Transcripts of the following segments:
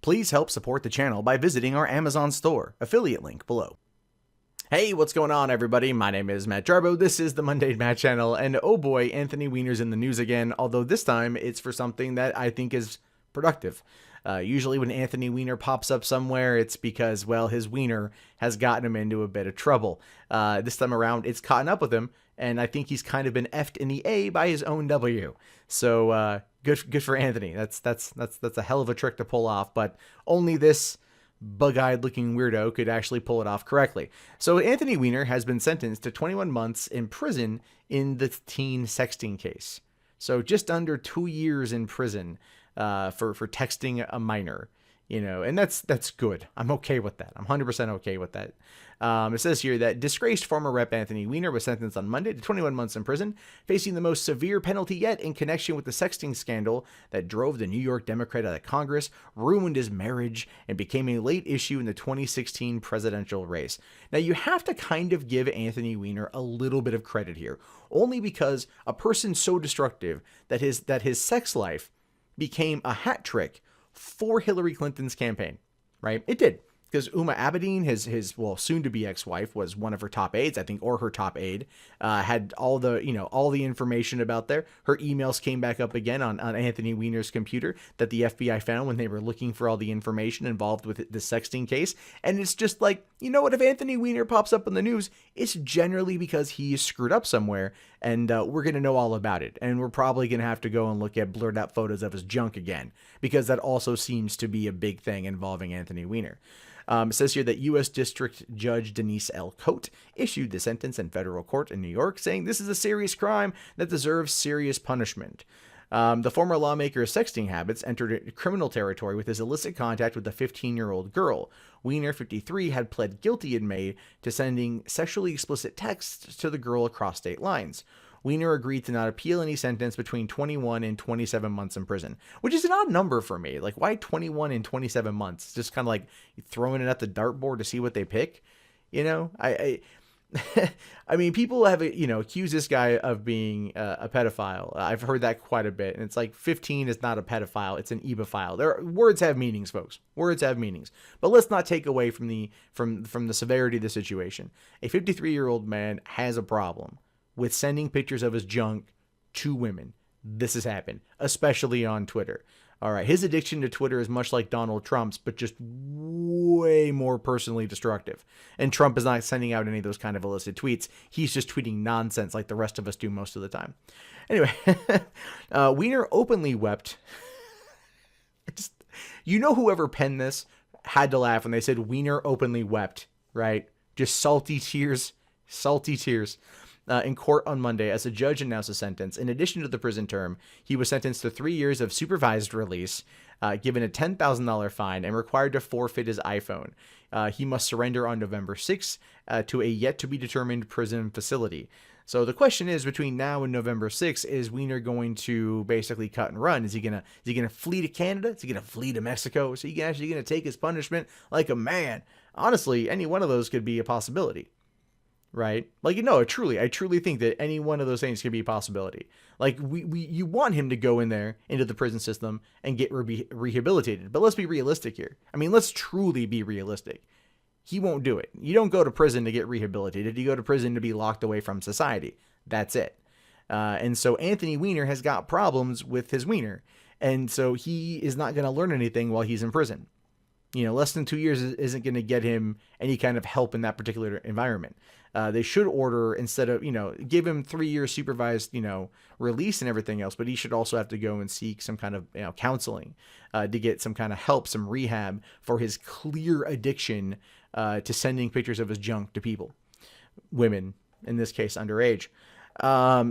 Please help support the channel by visiting our Amazon store, affiliate link below. Hey, what's going on, everybody? My name is Matt Jarbo. This is the MundaneChats channel, and oh boy, Anthony Weiner's in the news again, although this time it's for something that I think is productive. Usually when Anthony Weiner pops up somewhere, it's because, well, his wiener has gotten him into a bit of trouble. This time around, it's caught up with him, and I think he's kind of been effed in the A by his own W. So, good for Anthony. That's a hell of a trick to pull off, but only this bug-eyed looking weirdo could actually pull it off correctly. So Anthony Weiner has been sentenced to 21 months in prison in the teen sexting case. So just under 2 years in prison for texting a minor, you know, and that's good. I'm okay with that. I'm 100% okay with that. It says here that disgraced former Rep. Anthony Weiner was sentenced on Monday to 21 months in prison, facing the most severe penalty yet in connection with the sexting scandal that drove the New York Democrat out of Congress, ruined his marriage, and became a late issue in the 2016 presidential race. Now, you have to kind of give Anthony Weiner a little bit of credit here, only because a person so destructive that his sex life became a hat trick for Hillary Clinton's campaign, right? It did. Because Uma Abedin, his soon-to-be ex-wife, was one of her top aides, I think, or her top aide, had all the information about there. Her emails came back up again on Anthony Weiner's computer that the FBI found when they were looking for all the information involved with the sexting case. And it's just like, you know what, if Anthony Weiner pops up in the news, it's generally because he screwed up somewhere, and we're going to know all about it. And we're probably going to have to go and look at blurred out photos of his junk again, because that also seems to be a big thing involving Anthony Weiner. It says here that U.S. District Judge Denise L. Cote issued the sentence in federal court in New York, saying this is a serious crime that deserves serious punishment. The former lawmaker's sexting habits entered criminal territory with his illicit contact with a 15-year-old girl. Weiner, 53, had pled guilty in May to sending sexually explicit texts to the girl across state lines. Weiner agreed to not appeal any sentence between 21 and 27 months in prison, which is an odd number for me. Like, why 21 and 27 months? Just kind of like throwing it at the dartboard to see what they pick. You know, I mean, people have, accused this guy of being a pedophile. I've heard that quite a bit. And it's like 15 is not a pedophile. It's an ebophile. Words have meanings, folks. Words have meanings. But let's not take away from the severity of the situation. A 53-year-old man has a problem with sending pictures of his junk to women. This has happened, especially on Twitter. All right, his addiction to Twitter is much like Donald Trump's, but just way more personally destructive. And Trump is not sending out any of those kind of illicit tweets. He's just tweeting nonsense like the rest of us do most of the time. Anyway, Weiner openly wept. Whoever penned this had to laugh when they said Weiner openly wept, right? Just salty tears, salty tears. In court on Monday as a judge announced a sentence. In addition to the prison term, he was sentenced to 3 years of supervised release, given a $10,000 fine, and required to forfeit his iPhone. He must surrender on November 6th to a yet-to-be-determined prison facility. So the question is, between now and November 6th, is Weiner going to basically cut and run? Is he gonna flee to Canada? Is he gonna flee to Mexico? Is he actually gonna take his punishment like a man? Honestly, any one of those could be a possibility. Right? Like, I truly think that any one of those things could be a possibility. Like, you want him to go in there into the prison system and get rehabilitated. But let's be realistic here. I mean, let's truly be realistic. He won't do it. You don't go to prison to get rehabilitated. You go to prison to be locked away from society. That's it. And so Anthony Weiner has got problems with his wiener. And so he is not going to learn anything while he's in prison. Less than 2 years isn't going to get him any kind of help in that particular environment. They should order, instead of, give him 3 years supervised, release and everything else, but he should also have to go and seek some kind of, counseling to get some kind of help, some rehab for his clear addiction to sending pictures of his junk to people, women, in this case, underage.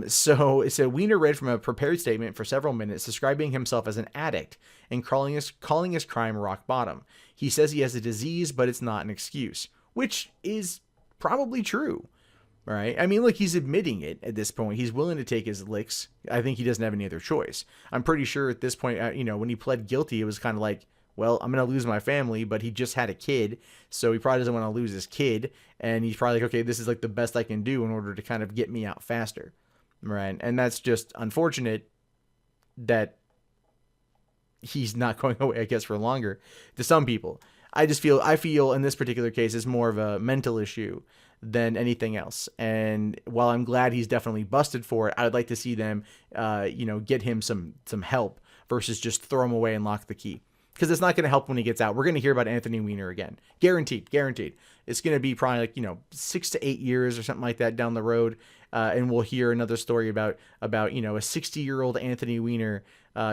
So Weiner read from a prepared statement for several minutes, describing himself as an addict and calling his crime rock bottom. He says he has a disease, but it's not an excuse, which is probably true, right? I mean, look, he's admitting it at this point. He's willing to take his licks. I think he doesn't have any other choice. I'm pretty sure at this point, when he pled guilty, it was kind of like, well, I'm going to lose my family, but he just had a kid, so he probably doesn't want to lose his kid, and he's probably like, okay, this is like the best I can do in order to kind of get me out faster, right? And that's just unfortunate that he's not going away, I guess, for longer to some people. I feel in this particular case it's more of a mental issue than anything else. And while I'm glad he's definitely busted for it, I'd like to see them, get him some help versus just throw him away and lock the key. Because it's not going to help when he gets out. We're going to hear about Anthony Weiner again. Guaranteed. It's going to be probably 6 to 8 years or something like that down the road. And we'll hear another story about a 60-year-old Anthony Weiner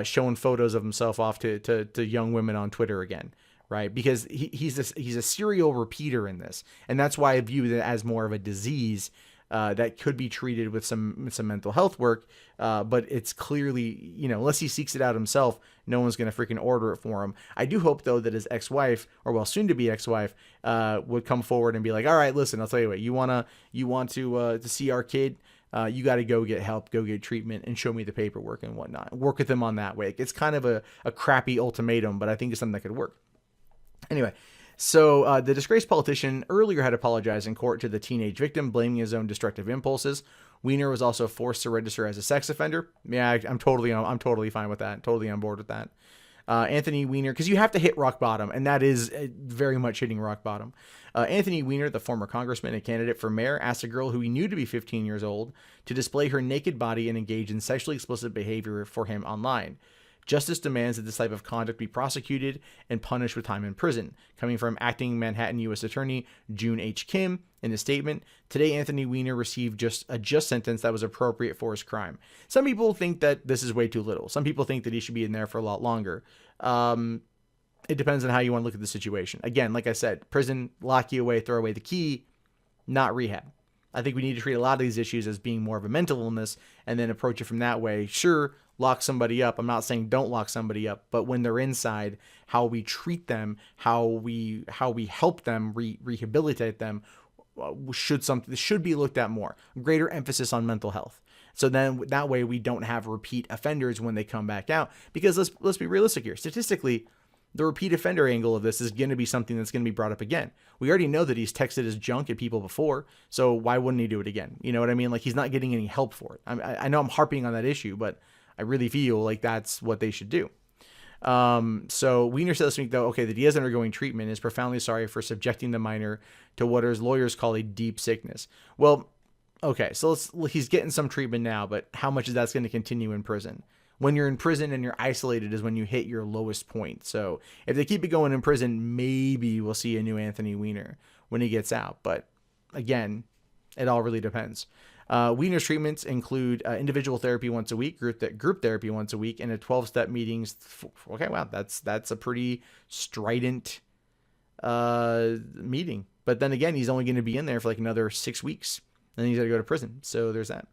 showing photos of himself off to young women on Twitter again. Right, because he's a serial repeater in this, and that's why I view it as more of a disease that could be treated with some mental health work. But it's clearly, unless he seeks it out himself, no one's going to freaking order it for him. I do hope though that his ex-wife, or soon to be ex-wife, would come forward and be like, all right, listen, I'll tell you what, you want to see our kid. You got to go get help, go get treatment, and show me the paperwork and whatnot. Work with him on that way. It's kind of a crappy ultimatum, but I think it's something that could work. Anyway, so the disgraced politician earlier had apologized in court to the teenage victim, blaming his own destructive impulses. Weiner was also forced to register as a sex offender. Yeah, I'm totally fine with that. Totally on board with that. Anthony Weiner, because you have to hit rock bottom, and that is very much hitting rock bottom. Anthony Weiner, the former congressman and candidate for mayor, asked a girl who he knew to be 15 years old to display her naked body and engage in sexually explicit behavior for him online. Justice demands that this type of conduct be prosecuted and punished with time in prison. Coming from acting Manhattan U.S. Attorney June H. Kim in a statement, today Anthony Weiner received a just sentence that was appropriate for his crime. Some people think that this is way too little. Some people think that he should be in there for a lot longer. It depends on how you want to look at the situation. Again, like I said, prison, lock you away, throw away the key, not rehab. I think we need to treat a lot of these issues as being more of a mental illness and then approach it from that way. Sure, lock somebody up. I'm not saying don't lock somebody up, but when they're inside, how we treat them, how we help them, rehabilitate them, should be looked at more. Greater emphasis on mental health. So then that way we don't have repeat offenders when they come back out. Because let's be realistic here. Statistically, the repeat offender angle of this is going to be something that's going to be brought up again. We already know that he's texted his junk at people before, so why wouldn't he do it again? You know what I mean? Like, he's not getting any help for it. I know I'm harping on that issue, but I really feel like that's what they should do. So Weiner said this week, though, that he is undergoing treatment and is profoundly sorry for subjecting the minor to what his lawyers call a deep sickness. Well, okay, so he's getting some treatment now, but how much is that's going to continue in prison? When you're in prison and you're isolated is when you hit your lowest point. So if they keep it going in prison, maybe we'll see a new Anthony Weiner when he gets out. But again, it all really depends. Weiner's treatments include individual therapy once a week, group therapy once a week, and a 12-step meetings. Okay, wow, that's a pretty strident meeting. But then again, he's only going to be in there for like another 6 weeks. Then he's got to go to prison. So there's that.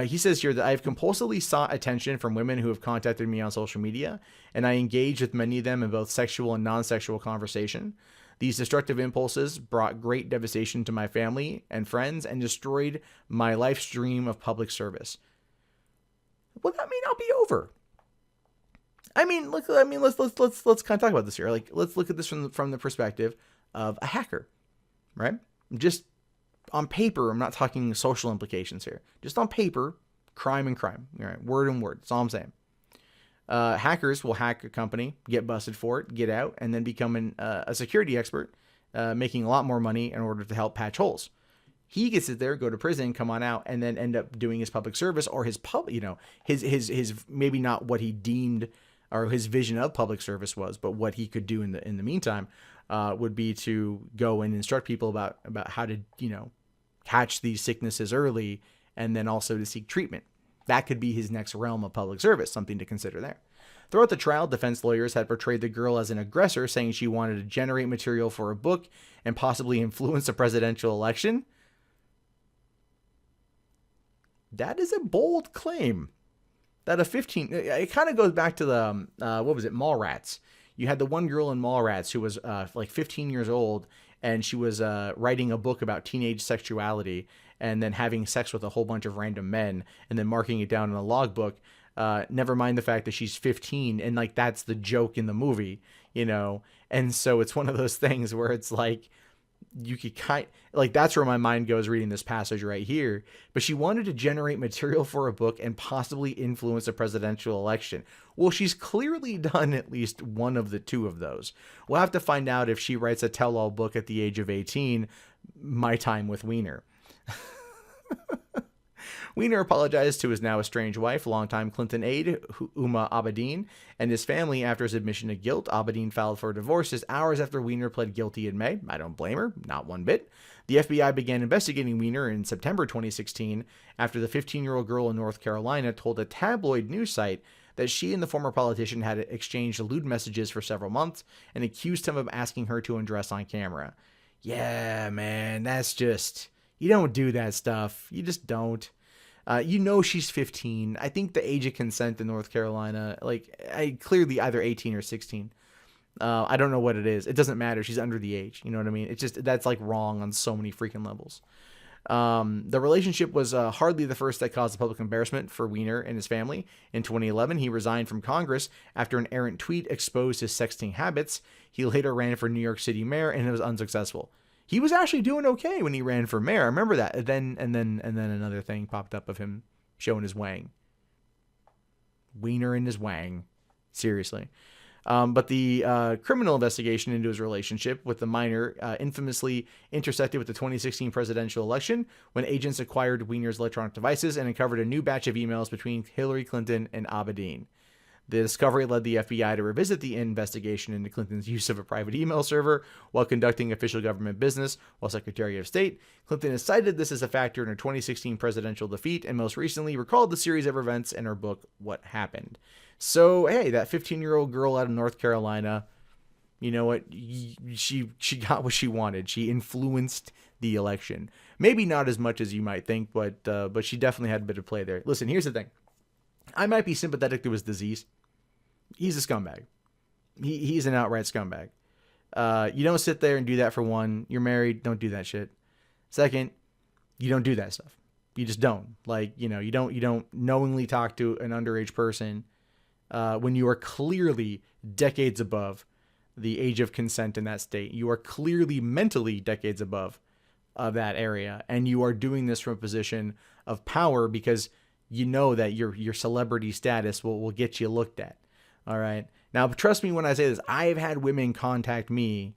He says here that I have compulsively sought attention from women who have contacted me on social media, and I engage with many of them in both sexual and non-sexual conversation. These destructive impulses brought great devastation to my family and friends and destroyed my life's dream of public service. Well, that may not be over. Let's kind of talk about this here. Like, let's look at this from the perspective of a hacker, right? Just on paper, I'm not talking social implications here. Just on paper, crime and crime. All right, word and word. That's all I'm saying. Hackers will hack a company, get busted for it, get out, and then become a security expert, making a lot more money in order to help patch holes. He gets it there, go to prison, come on out, and then end up doing his public service or his maybe not what he deemed or his vision of public service was, but what he could do in the meantime would be to go and instruct people about how to catch these sicknesses early, and then also to seek treatment. That could be his next realm of public service, something to consider there. Throughout the trial, defense lawyers had portrayed the girl as an aggressor, saying she wanted to generate material for a book and possibly influence a presidential election. That is a bold claim. That a 15... It kind of goes back to the, Mallrats. You had the one girl in Mallrats who was like 15 years old, and she was writing a book about teenage sexuality and then having sex with a whole bunch of random men and then marking it down in a logbook. Never mind the fact that she's 15 and like that's the joke in the movie, And so it's one of those things where it's like, you could like, that's where my mind goes reading this passage right here. But she wanted to generate material for a book and possibly influence a presidential election. Well, she's clearly done at least one of the two of those. We'll have to find out if she writes a tell-all book at the age of 18, My Time with Weiner. Weiner apologized to his now estranged wife, longtime Clinton aide, Huma Abedin, and his family after his admission of guilt. Abedin filed for divorce just hours after Weiner pled guilty in May. I don't blame her, not one bit. The FBI began investigating Weiner in September 2016 after the 15-year-old girl in North Carolina told a tabloid news site that she and the former politician had exchanged lewd messages for several months and accused him of asking her to undress on camera. Yeah, man, that's just... You don't do that stuff. You just don't. You know she's 15. I think the age of consent in North Carolina, like, clearly either 18 or 16. I don't know what it is. It doesn't matter. She's under the age. You know what I mean? It's just, that's like wrong on so many freaking levels. The relationship was hardly the first that caused public embarrassment for Weiner and his family. In 2011, he resigned from Congress after an errant tweet exposed his sexting habits. He later ran for New York City mayor and was unsuccessful. He was actually doing okay when he ran for mayor. I remember that. And then another thing popped up of him showing his wang. Weiner and his wang. Seriously. But the criminal investigation into his relationship with the minor infamously intersected with the 2016 presidential election when agents acquired Weiner's electronic devices and uncovered a new batch of emails between Hillary Clinton and Abedin. The discovery led the FBI to revisit the investigation into Clinton's use of a private email server while conducting official government business while Secretary of State. Clinton has cited this as a factor in her 2016 presidential defeat and most recently recalled the series of events in her book, What Happened. So, hey, that 15-year-old girl out of North Carolina, you know what? She got what she wanted. She influenced the election. Maybe not as much as you might think, but she definitely had a bit of play there. Listen, here's the thing. I might be sympathetic to his disease. He's a scumbag. He's an outright scumbag. You don't sit there and do that for one. You're married. Don't do that shit. Second, you don't do that stuff. You just don't. Like, you know, you don't knowingly talk to an underage person when you are clearly decades above the age of consent in that state. You are clearly mentally decades above that area. And you are doing this from a position of power because you know that your celebrity status will get you looked at. All right. Now, trust me when I say this, I've had women contact me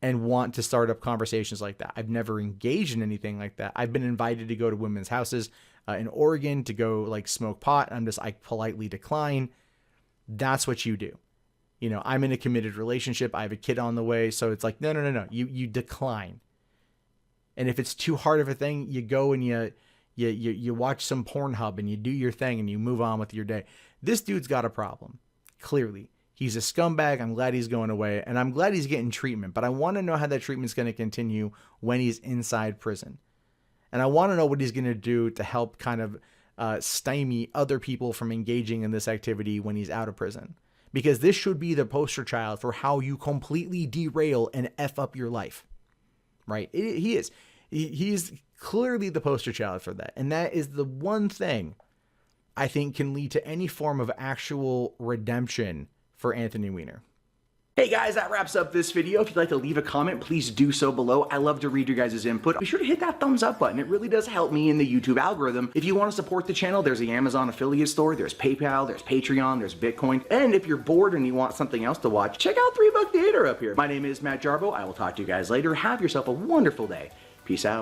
and want to start up conversations like that. I've never engaged in anything like that. I've been invited to go to women's houses in Oregon to go like smoke pot. I politely decline. That's what you do. You know, I'm in a committed relationship. I have a kid on the way. So it's like, no. You decline. And if it's too hard of a thing, you go and you watch some Pornhub and you do your thing and you move on with your day. This dude's got a problem. Clearly. He's a scumbag. I'm glad he's going away. And I'm glad he's getting treatment. But I want to know how that treatment's going to continue when he's inside prison. And I want to know what he's going to do to help kind of stymie other people from engaging in this activity when he's out of prison. Because this should be the poster child for how you completely derail and F up your life. Right? He is. He's clearly the poster child for that. And that is the one thing I think can lead to any form of actual redemption for Anthony Weiner. Hey guys, that wraps up this video. If you'd like to leave a comment, please do so below. I love to read your guys' input. Be sure to hit that thumbs up button. It really does help me in the YouTube algorithm. If you want to support the channel, there's the Amazon affiliate store, there's PayPal, there's Patreon, there's Bitcoin. And if you're bored and you want something else to watch, check out 3 Buck Theater up here. My name is Matt Jarbo. I will talk to you guys later. Have yourself a wonderful day. Peace out.